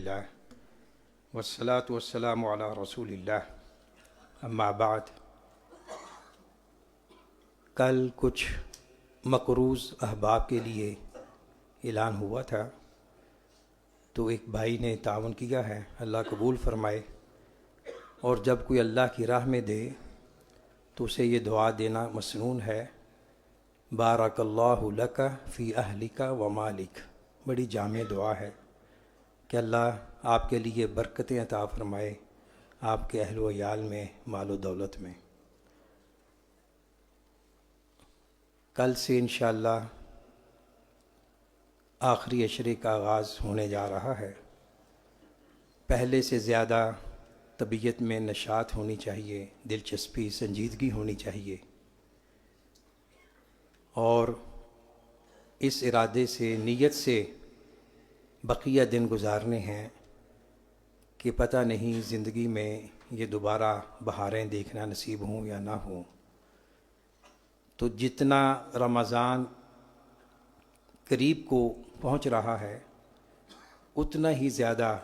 للہ والصلاة والسلام علی رسول اللہ اما بعد۔ کل کچھ مقروض احباب کے لیے اعلان ہوا تھا، تو ایک بھائی نے تعاون کیا ہے، اللہ قبول فرمائے۔ اور جب کوئی اللہ کی راہ میں دے تو اسے یہ دعا دینا مسنون ہے، بارک اللہ لک فی اہلک و مالک۔ بڑی جامع دعا ہے کہ اللہ آپ کے لیے برکتیں عطا فرمائے آپ کے اہل و عیال میں، مال و دولت میں۔ کل سے انشاءاللہ آخری عشرے کا آغاز ہونے جا رہا ہے۔ پہلے سے زیادہ طبیعت میں نشاط ہونی چاہیے، دلچسپی، سنجیدگی ہونی چاہیے، اور اس ارادے سے، نیت سے بقیہ دن گزارنے ہیں کہ پتہ نہیں زندگی میں یہ دوبارہ بہاریں دیکھنا نصیب ہوں یا نہ ہوں۔ تو جتنا رمضان قریب کو پہنچ رہا ہے اتنا ہی زیادہ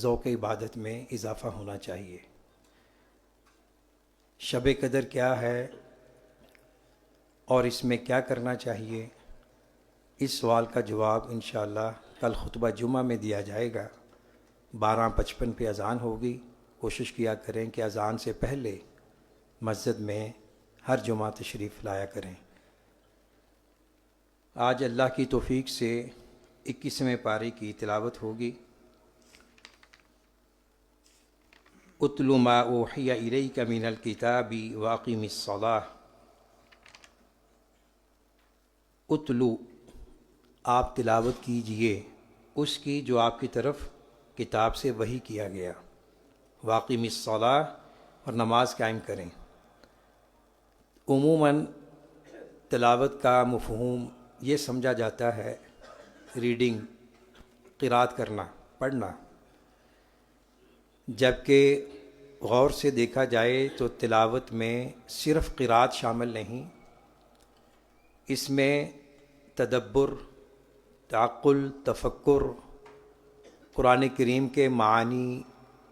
ذوق عبادت میں اضافہ ہونا چاہیے۔ شب قدر کیا ہے اور اس میں کیا کرنا چاہیے، اس سوال کا جواب انشاءاللہ کل خطبہ جمعہ میں دیا جائے گا۔ 12:55 پہ اذان ہوگی۔ کوشش کیا کریں کہ اذان سے پہلے مسجد میں ہر جمعہ تشریف لایا کریں۔ آج اللہ کی توفیق سے 21ویں پارے کی تلاوت ہوگی۔ اتل ما اوحی الیک من الکتاب واقم الصلاۃ۔ اتلو، آپ تلاوت کیجئے اس کی جو آپ کی طرف کتاب سے وحی کیا گیا۔ واقم الصلاۃ، اور نماز قائم کریں۔ عموماً تلاوت کا مفہوم یہ سمجھا جاتا ہے ریڈنگ، قرات کرنا، پڑھنا، جبکہ غور سے دیکھا جائے تو تلاوت میں صرف قرات شامل نہیں، اس میں تدبر، تعقل، تفکر، قرآن کریم کے معانی،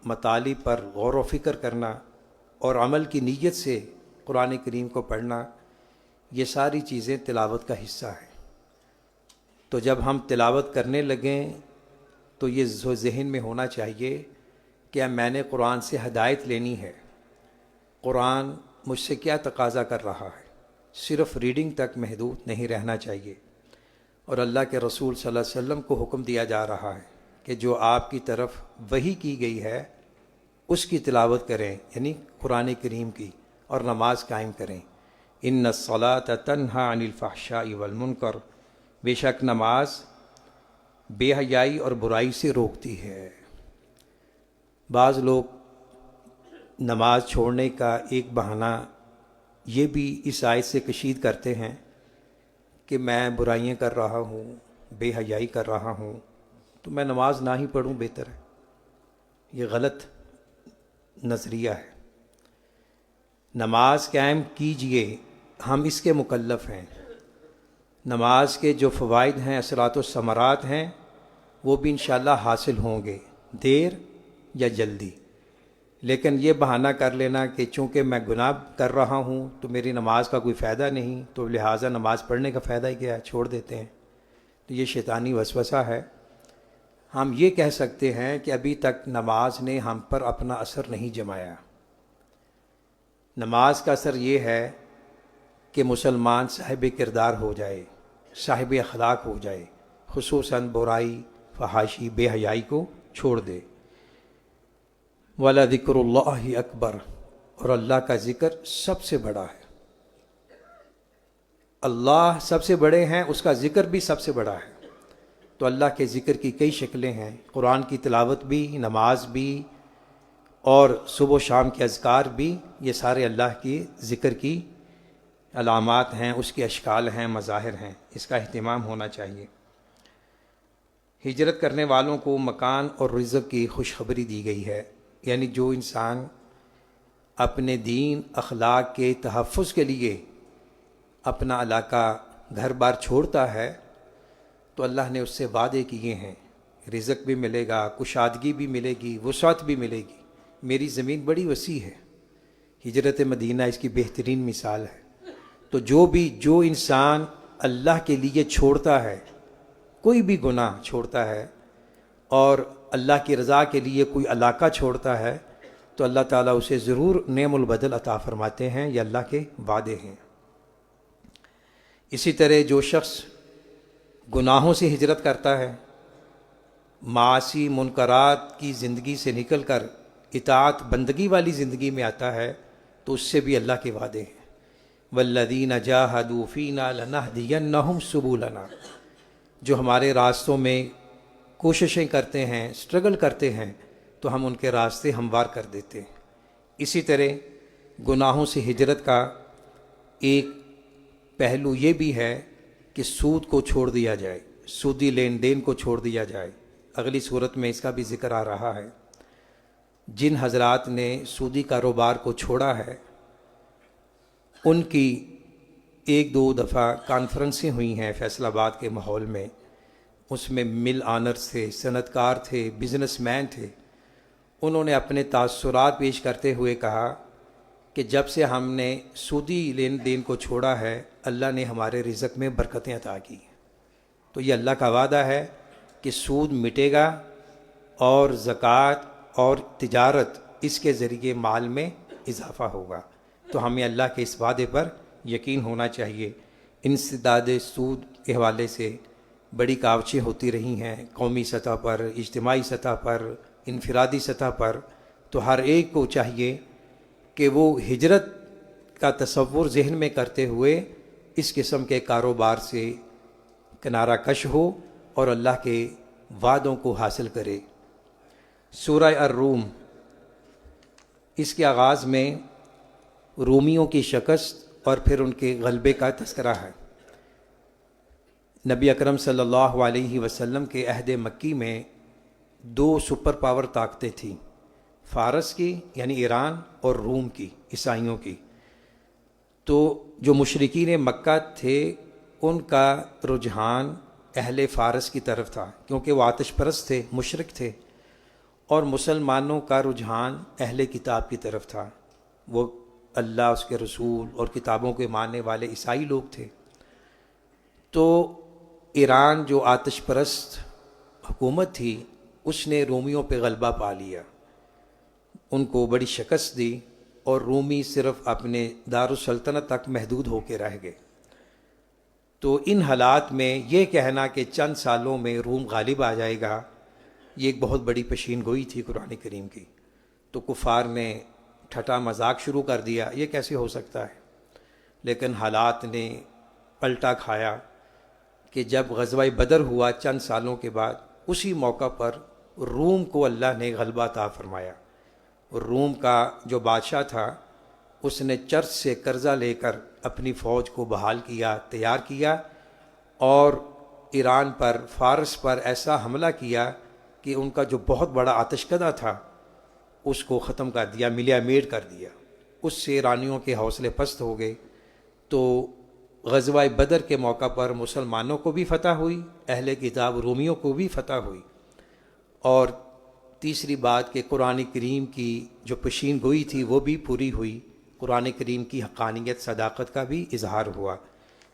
مطالب پر غور و فکر کرنا اور عمل کی نیت سے قرآن کریم کو پڑھنا، یہ ساری چیزیں تلاوت کا حصہ ہیں۔ تو جب ہم تلاوت کرنے لگیں تو یہ ذہن میں ہونا چاہیے کہ میں نے قرآن سے ہدایت لینی ہے، قرآن مجھ سے کیا تقاضا کر رہا ہے، صرف ریڈنگ تک محدود نہیں رہنا چاہیے۔ اور اللہ کے رسول صلی اللہ علیہ وسلم کو حکم دیا جا رہا ہے کہ جو آپ کی طرف وحی کی گئی ہے اس کی تلاوت کریں، یعنی قرآن کریم کی، اور نماز قائم کریں۔ ان الصلاۃ تنہی عن الفحشاء والمنکر، بے شک نماز بے حیائی اور برائی سے روکتی ہے۔ بعض لوگ نماز چھوڑنے کا ایک بہانہ یہ بھی اس آیت سے کشید کرتے ہیں کہ میں برائیاں کر رہا ہوں، بے حیائی کر رہا ہوں، تو میں نماز نہ ہی پڑھوں بہتر ہے۔ یہ غلط نظریہ ہے۔ نماز قائم کیجئے، ہم اس کے مکلف ہیں۔ نماز کے جو فوائد ہیں، اثرات و ثمرات ہیں، وہ بھی انشاءاللہ حاصل ہوں گے، دیر یا جلدی۔ لیکن یہ بہانہ کر لینا کہ چونکہ میں گناہ کر رہا ہوں تو میری نماز کا کوئی فائدہ نہیں، تو لہٰذا نماز پڑھنے کا فائدہ ہی کیا ہے، چھوڑ دیتے ہیں، تو یہ شیطانی وسوسہ ہے۔ ہم یہ کہہ سکتے ہیں کہ ابھی تک نماز نے ہم پر اپنا اثر نہیں جمایا۔ نماز کا اثر یہ ہے کہ مسلمان صاحب کردار ہو جائے، صاحب اخلاق ہو جائے، خصوصاً برائی، فحاشی، بے حیائی کو چھوڑ دے۔ وَلَذِكْرُ اللَّهِ اکبر، اور اللہ کا ذکر سب سے بڑا ہے۔ اللہ سب سے بڑے ہیں، اس کا ذکر بھی سب سے بڑا ہے۔ تو اللہ کے ذکر کی کئی شکلیں ہیں، قرآن کی تلاوت بھی، نماز بھی، اور صبح و شام کے اذکار بھی، یہ سارے اللہ کی ذکر کی علامات ہیں، اس کے اشکال ہیں، مظاہر ہیں۔ اس کا اہتمام ہونا چاہیے۔ ہجرت کرنے والوں کو مکان اور رزق کی خوشخبری دی گئی ہے، یعنی جو انسان اپنے دین، اخلاق کے تحفظ کے لیے اپنا علاقہ، گھر بار چھوڑتا ہے تو اللہ نے اس سے وعدے کیے ہیں رزق بھی ملے گا، کشادگی بھی ملے گی، وسعت بھی ملے گی۔ میری زمین بڑی وسیع ہے، ہجرت مدینہ اس کی بہترین مثال ہے۔ تو جو انسان اللہ کے لیے چھوڑتا ہے، کوئی بھی گناہ چھوڑتا ہے اور اللہ کی رضا کے لیے کوئی علاقہ چھوڑتا ہے، تو اللہ تعالیٰ اسے ضرور نعم البدل عطا فرماتے ہیں، یہ اللہ کے وعدے ہیں۔ اسی طرح جو شخص گناہوں سے ہجرت کرتا ہے، معاصی منکرات کی زندگی سے نکل کر اطاعت بندگی والی زندگی میں آتا ہے، تو اس سے بھی اللہ کے وعدے ہیں۔ والذین جاہدوا فینا لنہدینہم سبلنا، جو ہمارے راستوں میں کوششیں کرتے ہیں، سٹرگل کرتے ہیں، تو ہم ان کے راستے ہموار کر دیتے ہیں۔ اسی طرح گناہوں سے ہجرت کا ایک پہلو یہ بھی ہے کہ سود کو چھوڑ دیا جائے، سودی لین دین کو چھوڑ دیا جائے۔ اگلی صورت میں اس کا بھی ذکر آ رہا ہے۔ جن حضرات نے سودی کاروبار کو چھوڑا ہے، ان کی ایک دو دفعہ کانفرنسیں ہوئی ہیں فیصل آباد کے ماحول میں، اس میں مل آنرز تھے، صنعت کار تھے، بزنس مین تھے۔ انہوں نے اپنے تاثرات پیش کرتے ہوئے کہا کہ جب سے ہم نے سودی لین دین کو چھوڑا ہے، اللہ نے ہمارے رزق میں برکتیں عطا کی۔ تو یہ اللہ کا وعدہ ہے کہ سود مٹے گا اور زکوٰۃ اور تجارت اس کے ذریعے مال میں اضافہ ہوگا۔ تو ہمیں اللہ کے اس وعدے پر یقین ہونا چاہیے۔ انسداد سود کے حوالے سے بڑی کاوشیں ہوتی رہی ہیں، قومی سطح پر، اجتماعی سطح پر، انفرادی سطح پر۔ تو ہر ایک کو چاہیے کہ وہ ہجرت کا تصور ذہن میں کرتے ہوئے اس قسم کے کاروبار سے کنارہ کش ہو اور اللہ کے وعدوں کو حاصل کرے۔ سورہ الروم، اس کے آغاز میں رومیوں کی شکست اور پھر ان کے غلبے کا تذکرہ ہے۔ نبی اکرم صلی اللہ علیہ وسلم کے عہد مکی میں دو سپر پاور طاقتیں تھیں، فارس کی یعنی ایران اور روم کی، عیسائیوں کی۔ تو جو مشرکین مکہ تھے ان کا رجحان اہل فارس کی طرف تھا، کیونکہ وہ آتش پرست تھے، مشرک تھے، اور مسلمانوں کا رجحان اہل کتاب کی طرف تھا، وہ اللہ، اس کے رسول اور کتابوں کے ماننے والے عیسائی لوگ تھے۔ تو ایران جو آتش پرست حکومت تھی، اس نے رومیوں پہ غلبہ پا لیا، ان کو بڑی شکست دی، اور رومی صرف اپنے دارالسلطنت تک محدود ہو کے رہ گئے۔ تو ان حالات میں یہ کہنا کہ چند سالوں میں روم غالب آ جائے گا، یہ ایک بہت بڑی پیشین گوئی تھی قرآن کریم کی۔ تو کفار نے ٹھٹا مذاق شروع کر دیا، یہ کیسے ہو سکتا ہے؟ لیکن حالات نے پلٹا کھایا کہ جب غزوہ بدر ہوا چند سالوں کے بعد، اسی موقع پر روم کو اللہ نے غلبہ عطا فرمایا۔ روم کا جو بادشاہ تھا، اس نے چرچ سے قرضہ لے کر اپنی فوج کو بحال کیا، تیار کیا، اور ایران پر، فارس پر ایسا حملہ کیا کہ ان کا جو بہت بڑا آتش کدہ تھا اس کو ختم کر دیا، ملیا میٹ کر دیا۔ اس سے ایرانیوں کے حوصلے پست ہو گئے۔ تو غزوہ بدر کے موقع پر مسلمانوں کو بھی فتح ہوئی، اہل کتاب رومیوں کو بھی فتح ہوئی، اور تیسری بات کہ قرآن کریم کی جو پیشین گوئی تھی وہ بھی پوری ہوئی، قرآن کریم کی حقانیت، صداقت کا بھی اظہار ہوا۔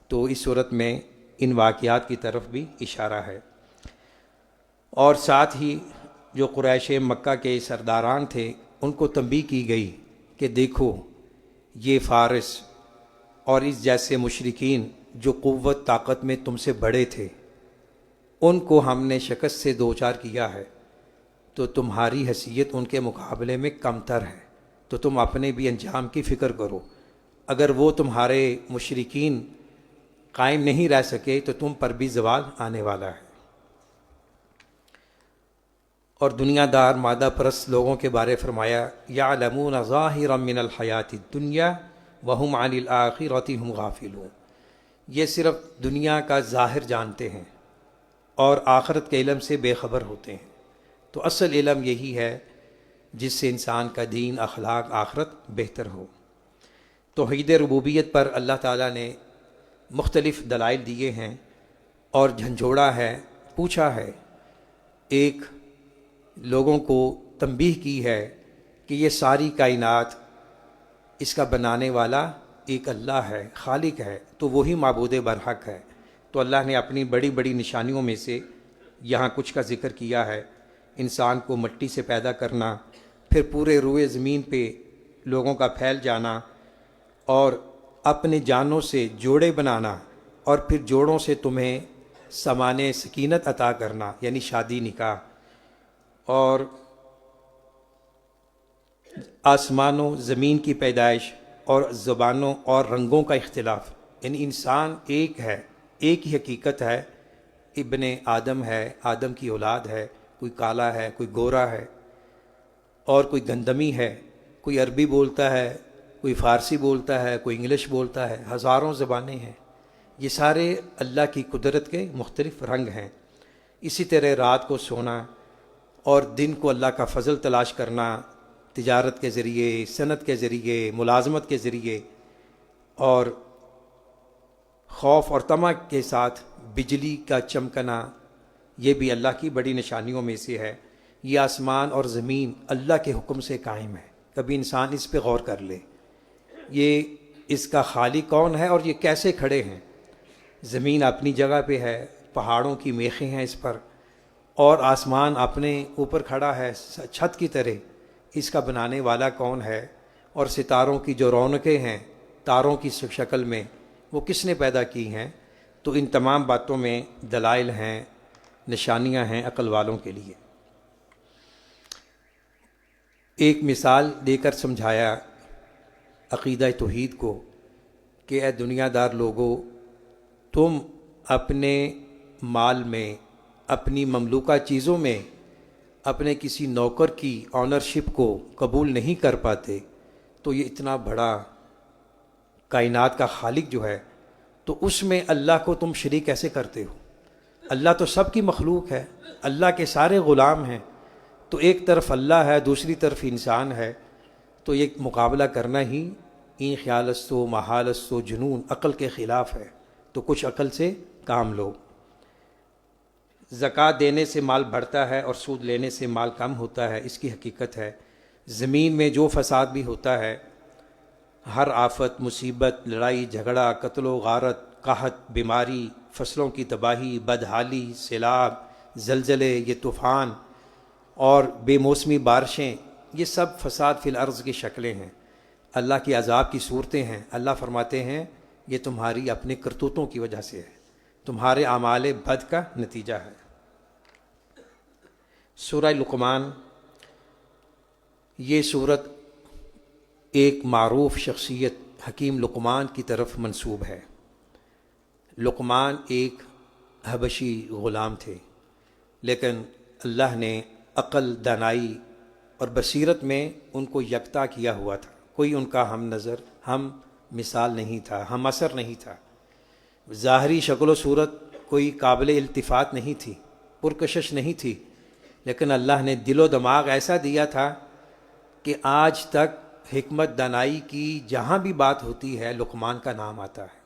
تو اس صورت میں ان واقعات کی طرف بھی اشارہ ہے۔ اور ساتھ ہی جو قریش مکہ کے سرداران تھے ان کو تنبیہ کی گئی کہ دیکھو، یہ فارس اور اس جیسے مشرکین جو قوت طاقت میں تم سے بڑے تھے، ان کو ہم نے شکست سے دوچار کیا ہے، تو تمہاری حیثیت ان کے مقابلے میں کم تر ہے، تو تم اپنے بھی انجام کی فکر کرو۔ اگر وہ تمہارے مشرکین قائم نہیں رہ سکے تو تم پر بھی زوال آنے والا ہے۔ اور دنیا دار مادہ پرست لوگوں کے بارے فرمایا، یعلمون ظاہرا من الحیات الدنیا وہم عن الآخرۃ ہم غافلون، یہ صرف دنیا کا ظاہر جانتے ہیں اور آخرت کے علم سے بے خبر ہوتے ہیں۔ تو اصل علم یہی ہے جس سے انسان کا دین، اخلاق، آخرت بہتر ہو۔ توحید ربوبیت پر اللہ تعالیٰ نے مختلف دلائل دیے ہیں اور جھنجھوڑا ہے، پوچھا ہے ایک لوگوں کو تنبیہ کی ہے کہ یہ ساری کائنات اس کا بنانے والا ایک اللہ ہے، خالق ہے، تو وہی معبود برحق ہے۔ تو اللہ نے اپنی بڑی بڑی نشانیوں میں سے یہاں کچھ کا ذکر کیا ہے۔ انسان کو مٹی سے پیدا کرنا، پھر پورے روئے زمین پہ لوگوں کا پھیل جانا، اور اپنے جانوں سے جوڑے بنانا، اور پھر جوڑوں سے تمہیں سمانے سکینت عطا کرنا، یعنی شادی نکاح، اور آسمانوں زمین کی پیدائش، اور زبانوں اور رنگوں کا اختلاف، یعنی انسان ایک ہے، ایک ہی حقیقت ہے، ابن آدم ہے، آدم کی اولاد ہے، کوئی کالا ہے، کوئی گورا ہے، اور کوئی گندمی ہے، کوئی عربی بولتا ہے، کوئی فارسی بولتا ہے، کوئی انگلش بولتا ہے، ہزاروں زبانیں ہیں۔ یہ سارے اللہ کی قدرت کے مختلف رنگ ہیں۔ اسی طرح رات کو سونا اور دن کو اللہ کا فضل تلاش کرنا، تجارت کے ذریعے، صنعت کے ذریعے، ملازمت کے ذریعے، اور خوف اور طمع کے ساتھ بجلی کا چمکنا، یہ بھی اللہ کی بڑی نشانیوں میں سے ہے۔ یہ آسمان اور زمین اللہ کے حکم سے قائم ہے، کبھی انسان اس پہ غور کر لے، یہ اس کا خالق کون ہے اور یہ کیسے کھڑے ہیں۔ زمین اپنی جگہ پہ ہے، پہاڑوں کی میخیں ہیں اس پر، اور آسمان اپنے اوپر کھڑا ہے چھت کی طرح، اس کا بنانے والا کون ہے، اور ستاروں کی جو رونقیں ہیں تاروں کی شکل میں، وہ کس نے پیدا کی ہیں۔ تو ان تمام باتوں میں دلائل ہیں، نشانیاں ہیں عقل والوں کے لیے۔ ایک مثال دے کر سمجھایا عقیدہ توحید کو کہ اے دنیا دار لوگو، تم اپنے مال میں، اپنی مملوکہ چیزوں میں اپنے کسی نوکر کی آنرشپ کو قبول نہیں کر پاتے، تو یہ اتنا بڑا کائنات کا خالق جو ہے، تو اس میں اللہ کو تم شریک کیسے کرتے ہو؟ اللہ تو سب کی مخلوق ہے، اللہ کے سارے غلام ہیں، تو ایک طرف اللہ ہے، دوسری طرف انسان ہے، تو یہ مقابلہ کرنا ہی این خیال استو محال استو جنون، عقل کے خلاف ہے۔ تو کچھ عقل سے کام لو۔ زکوٰۃ دینے سے مال بڑھتا ہے اور سود لینے سے مال کم ہوتا ہے، اس کی حقیقت ہے۔ زمین میں جو فساد بھی ہوتا ہے، ہر آفت، مصیبت، لڑائی جھگڑا، قتل و غارت، قحط، بیماری، فصلوں کی تباہی، بدحالی، سیلاب، زلزلے، یہ طوفان اور بے موسمی بارشیں، یہ سب فساد فی الارض کی شکلیں ہیں، اللہ کی عذاب کی صورتیں ہیں۔ اللہ فرماتے ہیں یہ تمہاری اپنے کرتوتوں کی وجہ سے ہے، تمہارے اعمال بد کا نتیجہ ہے۔ سورہ لقمان، یہ سورت ایک معروف شخصیت حکیم لقمان کی طرف منسوب ہے۔ لقمان ایک حبشی غلام تھے، لیکن اللہ نے عقل، دانائی اور بصیرت میں ان کو یکتا کیا ہوا تھا، کوئی ان کا ہم نظر، ہم مثال نہیں تھا، ہم اثر نہیں تھا۔ ظاہری شکل و صورت کوئی قابل التفات نہیں تھی، پرکشش نہیں تھی، لیکن اللہ نے دل و دماغ ایسا دیا تھا کہ آج تک حکمت دانائی کی جہاں بھی بات ہوتی ہے لقمان کا نام آتا ہے۔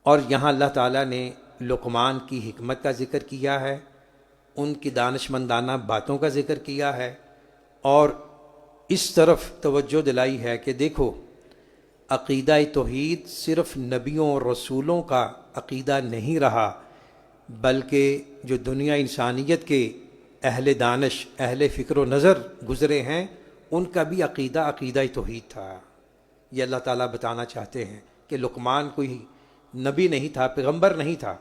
اور یہاں اللہ تعالیٰ نے لقمان کی حکمت کا ذکر کیا ہے، ان کی دانشمندانہ باتوں کا ذکر کیا ہے، اور اس طرف توجہ دلائی ہے کہ دیکھو، عقیدہ توحید صرف نبیوں اور رسولوں کا عقیدہ نہیں رہا، بلکہ جو دنیا انسانیت کے اہل دانش، اہل فکر و نظر گزرے ہیں، ان کا بھی عقیدہ توحید تھا۔ یہ اللہ تعالیٰ بتانا چاہتے ہیں کہ لقمان کوئی نبی نہیں تھا، پیغمبر نہیں تھا،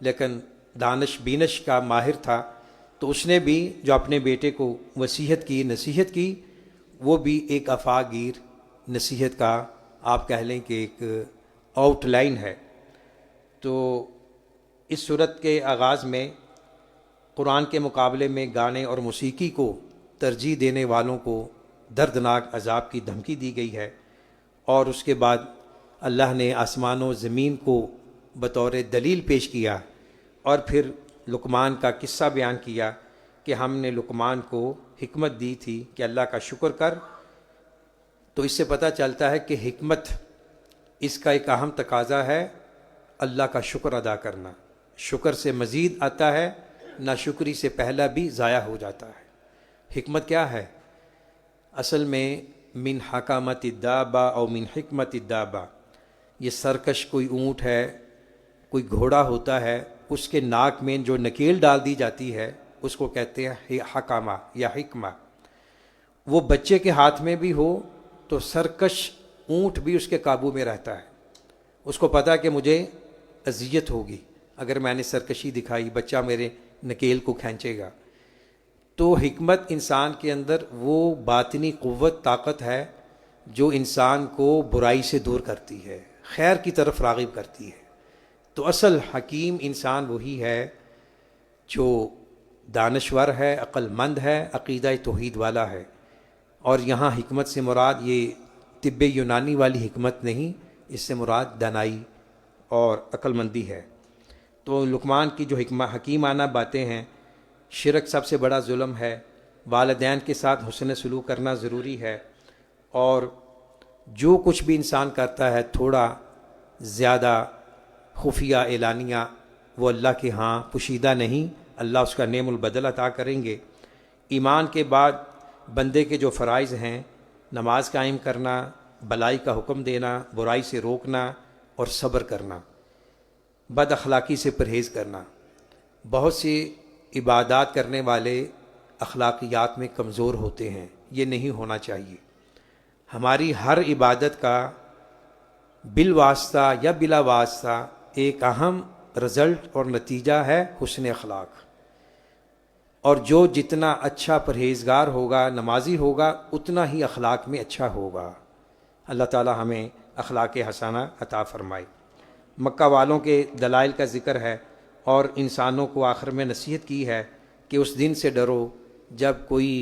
لیکن دانش بینش کا ماہر تھا، تو اس نے بھی جو اپنے بیٹے کو وصیت کی، نصیحت کی، وہ بھی ایک افاگیر نصیحت کا آپ کہہ لیں کہ ایک آؤٹ لائن ہے۔ تو اس صورت کے آغاز میں قرآن کے مقابلے میں گانے اور موسیقی کو ترجیح دینے والوں کو دردناک عذاب کی دھمکی دی گئی ہے، اور اس کے بعد اللہ نے آسمان و زمین کو بطور دلیل پیش کیا، اور پھر لقمان کا قصہ بیان کیا کہ ہم نے لقمان کو حکمت دی تھی کہ اللہ کا شکر کر۔ تو اس سے پتہ چلتا ہے کہ حکمت، اس کا ایک اہم تقاضا ہے اللہ کا شکر ادا کرنا۔ شکر سے مزید آتا ہے ناشکری سے پہلا بھی ضائع ہو جاتا ہے۔ حکمت کیا ہے؟ اصل میں من حکامت الدابہ اور من حکمت الدابہ، یہ سرکش کوئی اونٹ ہے، کوئی گھوڑا ہوتا ہے، اس کے ناک میں جو نکیل ڈال دی جاتی ہے اس کو کہتے ہیں حکامہ یا حکمہ۔ وہ بچے کے ہاتھ میں بھی ہو تو سرکش اونٹ بھی اس کے قابو میں رہتا ہے، اس کو پتہ کہ مجھے اذیت ہوگی اگر میں نے سرکشی دکھائی، بچہ میرے نکیل کو کھینچے گا۔ تو حکمت انسان کے اندر وہ باطنی قوت، طاقت ہے جو انسان کو برائی سے دور کرتی ہے، خیر کی طرف راغب کرتی ہے۔ تو اصل حکیم انسان وہی ہے جو دانشور ہے، عقل مند ہے، عقیدہ توحید والا ہے۔ اور یہاں حکمت سے مراد یہ طب یونانی والی حکمت نہیں، اس سے مراد دانائی اور عقل مندی ہے۔ تو لقمان کی جو حکیمانہ باتیں ہیں، شرک سب سے بڑا ظلم ہے، والدین کے ساتھ حسن سلوک کرنا ضروری ہے، اور جو کچھ بھی انسان کرتا ہے تھوڑا زیادہ خفیہ اعلانیہ، وہ اللہ کے ہاں پوشیدہ نہیں، اللہ اس کا نعم البدل عطا کریں گے۔ ایمان کے بعد بندے کے جو فرائض ہیں، نماز قائم کرنا، بلائی کا حکم دینا، برائی سے روکنا اور صبر کرنا، بد اخلاقی سے پرہیز کرنا۔ بہت سی عبادات کرنے والے اخلاقیات میں کمزور ہوتے ہیں، یہ نہیں ہونا چاہیے۔ ہماری ہر عبادت کا بالواسطہ یا بلا واسطہ ایک اہم رزلٹ اور نتیجہ ہے حسن اخلاق، اور جو جتنا اچھا پرہیزگار ہوگا، نمازی ہوگا، اتنا ہی اخلاق میں اچھا ہوگا۔ اللہ تعالی ہمیں اخلاق حسنہ عطا فرمائے۔ مکہ والوں کے دلائل کا ذکر ہے، اور انسانوں کو آخر میں نصیحت کی ہے کہ اس دن سے ڈرو جب کوئی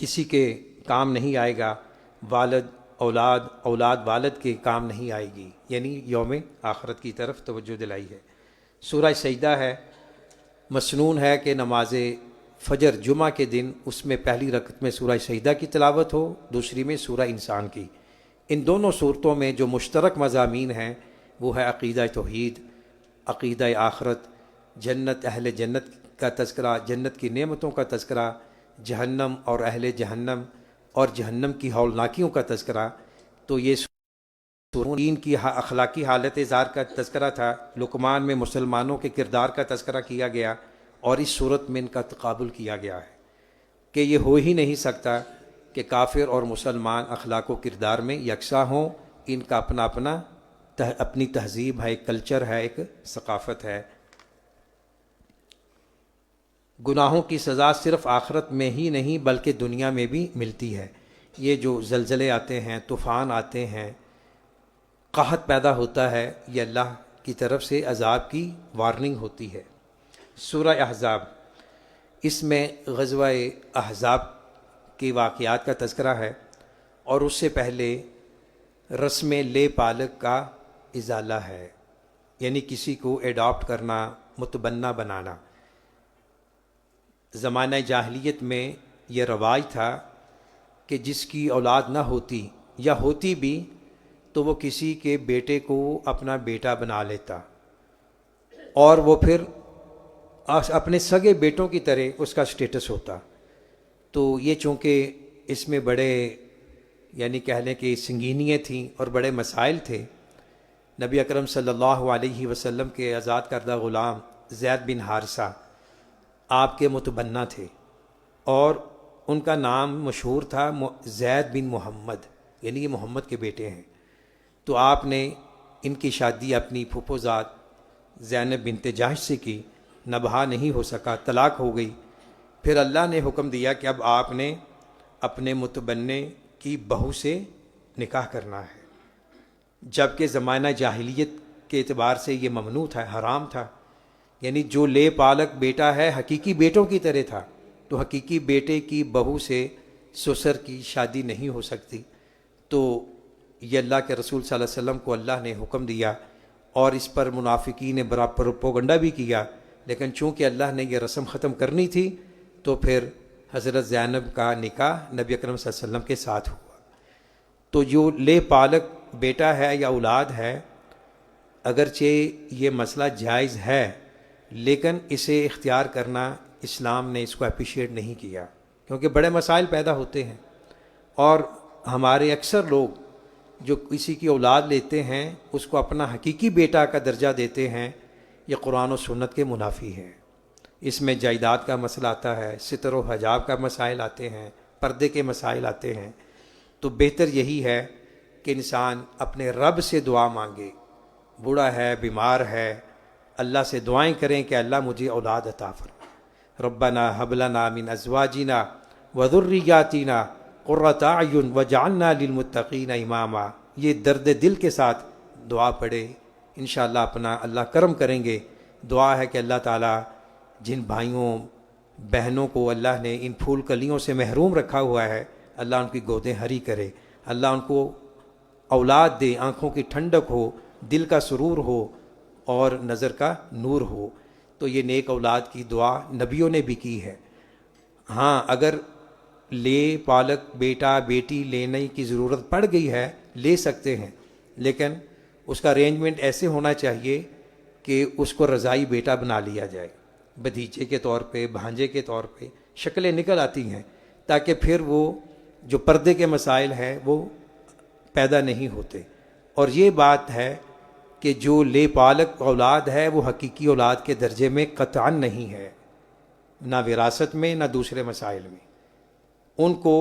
کسی کے کام نہیں آئے گا، والد اولاد، اولاد والد کے کام نہیں آئے گی، یعنی یوم آخرت کی طرف توجہ دلائی ہے۔ سورہ سجدہ ہے، مسنون ہے کہ نماز فجر جمعہ کے دن اس میں پہلی رکعت میں سورہ سجدہ کی تلاوت ہو، دوسری میں سورہ انسان کی۔ ان دونوں صورتوں میں جو مشترک مضامین ہیں وہ ہے عقیدہ توحید، عقیدہ آخرت، جنت، اہل جنت کا تذکرہ، جنت کی نعمتوں کا تذکرہ، جہنم اور اہل جہنم اور جہنم کی ہولناکیوں کا تذکرہ۔ تو یہ دین کی اخلاقی حالت زار کا تذکرہ تھا، لقمان میں مسلمانوں کے کردار کا تذکرہ کیا گیا، اور اس صورت میں ان کا تقابل کیا گیا ہے کہ یہ ہو ہی نہیں سکتا کہ کافر اور مسلمان اخلاق و کردار میں یکساں ہوں، ان کا اپنا اپنا اپنی تہذیب ہے، ایک کلچر ہے، ایک ثقافت ہے۔ گناہوں کی سزا صرف آخرت میں ہی نہیں بلکہ دنیا میں بھی ملتی ہے۔ یہ جو زلزلے آتے ہیں، طوفان آتے ہیں، قحط پیدا ہوتا ہے، یہ اللہ کی طرف سے عذاب کی وارننگ ہوتی ہے۔ سورہ احزاب، اس میں غزوہ احزاب کے واقعات کا تذکرہ ہے، اور اس سے پہلے رسم لے پالک کا ازالہ ہے، یعنی کسی کو ایڈاپٹ کرنا، متبنہ بنانا۔ زمانہ جاہلیت میں یہ رواج تھا کہ جس کی اولاد نہ ہوتی یا ہوتی بھی تو وہ کسی کے بیٹے کو اپنا بیٹا بنا لیتا، اور وہ پھر اپنے سگے بیٹوں کی طرح اس کا سٹیٹس ہوتا۔ تو یہ چونکہ اس میں بڑے یعنی کہہ لیں کہ سنگینیاں تھیں اور بڑے مسائل تھے، نبی اکرم صلی اللہ علیہ وسلم کے آزاد کردہ غلام زید بن حارثہ آپ کے متبنہ تھے، اور ان کا نام مشہور تھا زید بن محمد، یعنی یہ محمد کے بیٹے ہیں۔ تو آپ نے ان کی شادی اپنی پھوپھوزاد زینب بنت جحش سے کی، نبھا نہیں ہو سکا، طلاق ہو گئی۔ پھر اللہ نے حکم دیا کہ اب آپ نے اپنے متبنے کی بہو سے نکاح کرنا ہے، جبکہ زمانہ جاہلیت کے اعتبار سے یہ ممنوع تھا، حرام تھا، یعنی جو لے پالک بیٹا ہے حقیقی بیٹوں کی طرح تھا، تو حقیقی بیٹے کی بہو سے سسر کی شادی نہیں ہو سکتی۔ تو یہ اللہ کے رسول صلی اللہ علیہ وسلم کو اللہ نے حکم دیا، اور اس پر منافقین نے بڑا پروپیگنڈا بھی کیا، لیکن چونکہ اللہ نے یہ رسم ختم کرنی تھی تو پھر حضرت زینب کا نکاح نبی اکرم صلی اللہ علیہ وسلم کے ساتھ ہوا۔ تو جو لے پالک بیٹا ہے یا اولاد ہے، اگرچہ یہ مسئلہ جائز ہے، لیکن اسے اختیار کرنا اسلام نے اس کو اپریشیٹ نہیں کیا، کیونکہ بڑے مسائل پیدا ہوتے ہیں، اور ہمارے اکثر لوگ جو کسی کی اولاد لیتے ہیں اس کو اپنا حقیقی بیٹا کا درجہ دیتے ہیں، یہ قرآن و سنت کے منافی ہے۔ اس میں جائیداد کا مسئلہ آتا ہے، ستر و حجاب کا مسائل آتے ہیں، پردے کے مسائل آتے ہیں۔ تو بہتر یہی ہے کہ انسان اپنے رب سے دعا مانگے، بوڑھا ہے، بیمار ہے، اللہ سے دعائیں کریں کہ اللہ مجھے اولاد عطا فرما۔ ربنا ھب لنا من ازواجنا وذریاتنا قرۃ اعین وجعلنا للمتقین اماما۔ یہ درد دل کے ساتھ دعا پڑھے، انشاءاللہ اپنا اللہ کرم کریں گے۔ دعا ہے کہ اللہ تعالیٰ جن بھائیوں بہنوں کو اللہ نے ان پھول کلیوں سے محروم رکھا ہوا ہے، اللہ ان کی گودیں ہری کرے، اللہ ان کو اولاد دے، آنکھوں کی ٹھنڈک ہو، دل کا سرور ہو اور نظر کا نور ہو۔ تو یہ نیک اولاد کی دعا نبیوں نے بھی کی ہے۔ ہاں، اگر لے پالک بیٹا بیٹی لینے کی ضرورت پڑ گئی ہے، لے سکتے ہیں، لیکن اس کا ارینجمنٹ ایسے ہونا چاہیے کہ اس کو رضائی بیٹا بنا لیا جائے، بھتیجے کے طور پہ، بھانجے کے طور پہ شکلیں نکل آتی ہیں، تاکہ پھر وہ جو پردے کے مسائل ہیں وہ پیدا نہیں ہوتے۔ اور یہ بات ہے کہ جو لے پالک اولاد ہے وہ حقیقی اولاد کے درجے میں قطعاً نہیں ہے، نہ وراثت میں نہ دوسرے مسائل میں۔ ان کو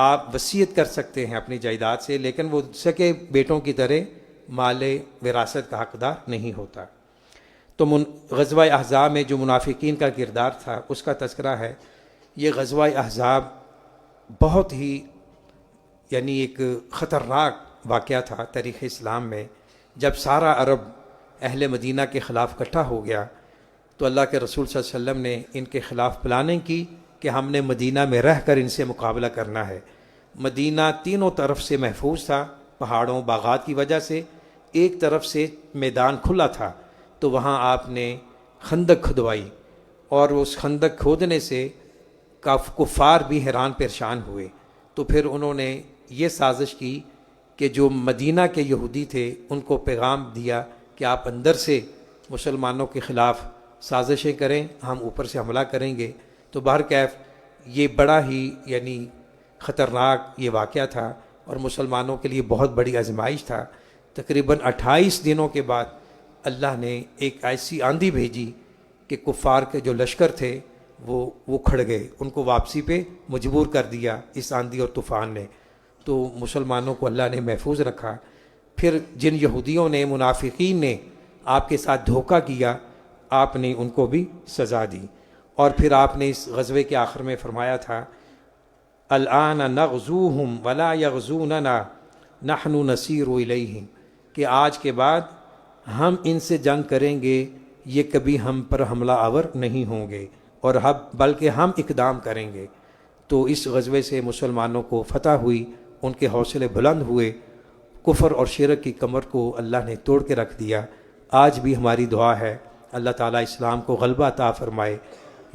آپ وصیت کر سکتے ہیں اپنی جائیداد سے، لیکن وہ سکے بیٹوں کی طرح مال وراثت کا حقدار نہیں ہوتا۔ تو غزوہ احزاب میں جو منافقین کا کردار تھا اس کا تذکرہ ہے۔ یہ غزوہ احزاب بہت ہی ایک خطرناک واقعہ تھا تاریخ اسلام میں۔ جب سارا عرب اہل مدینہ کے خلاف اکٹھا ہو گیا تو اللہ کے رسول صلی اللہ علیہ وسلم نے ان کے خلاف پلاننگ کی کہ ہم نے مدینہ میں رہ کر ان سے مقابلہ کرنا ہے۔ مدینہ تینوں طرف سے محفوظ تھا پہاڑوں باغات کی وجہ سے، ایک طرف سے میدان کھلا تھا، تو وہاں آپ نے خندق کھدوائی، اور اس خندق کھودنے سے کفار بھی حیران پریشان ہوئے۔ تو پھر انہوں نے یہ سازش کی کہ جو مدینہ کے یہودی تھے ان کو پیغام دیا کہ آپ اندر سے مسلمانوں کے خلاف سازشیں کریں، ہم اوپر سے حملہ کریں گے۔ تو بہرکیف یہ بڑا ہی خطرناک یہ واقعہ تھا اور مسلمانوں کے لیے بہت بڑی آزمائش تھا۔ تقریباً 28 دنوں کے بعد اللہ نے ایک ایسی آندھی بھیجی کہ کفار کے جو لشکر تھے وہ کھڑ گئے، ان کو واپسی پہ مجبور کر دیا اس آندھی اور طوفان نے۔ تو مسلمانوں کو اللہ نے محفوظ رکھا۔ پھر جن یہودیوں نے، منافقین نے آپ کے ساتھ دھوکہ کیا، آپ نے ان کو بھی سزا دی۔ اور پھر آپ نے اس غزوے کے آخر میں فرمایا تھا، الآن نغزوہم ولا یغزوننا نحن نسیر الیہم، کہ آج کے بعد ہم ان سے جنگ کریں گے، یہ کبھی ہم پر حملہ آور نہیں ہوں گے، اور بلکہ ہم اقدام کریں گے۔ تو اس غزوے سے مسلمانوں کو فتح ہوئی، ان کے حوصلے بلند ہوئے، کفر اور شرک کی کمر کو اللہ نے توڑ کے رکھ دیا۔ آج بھی ہماری دعا ہے اللہ تعالیٰ اسلام کو غلبہ عطا فرمائے،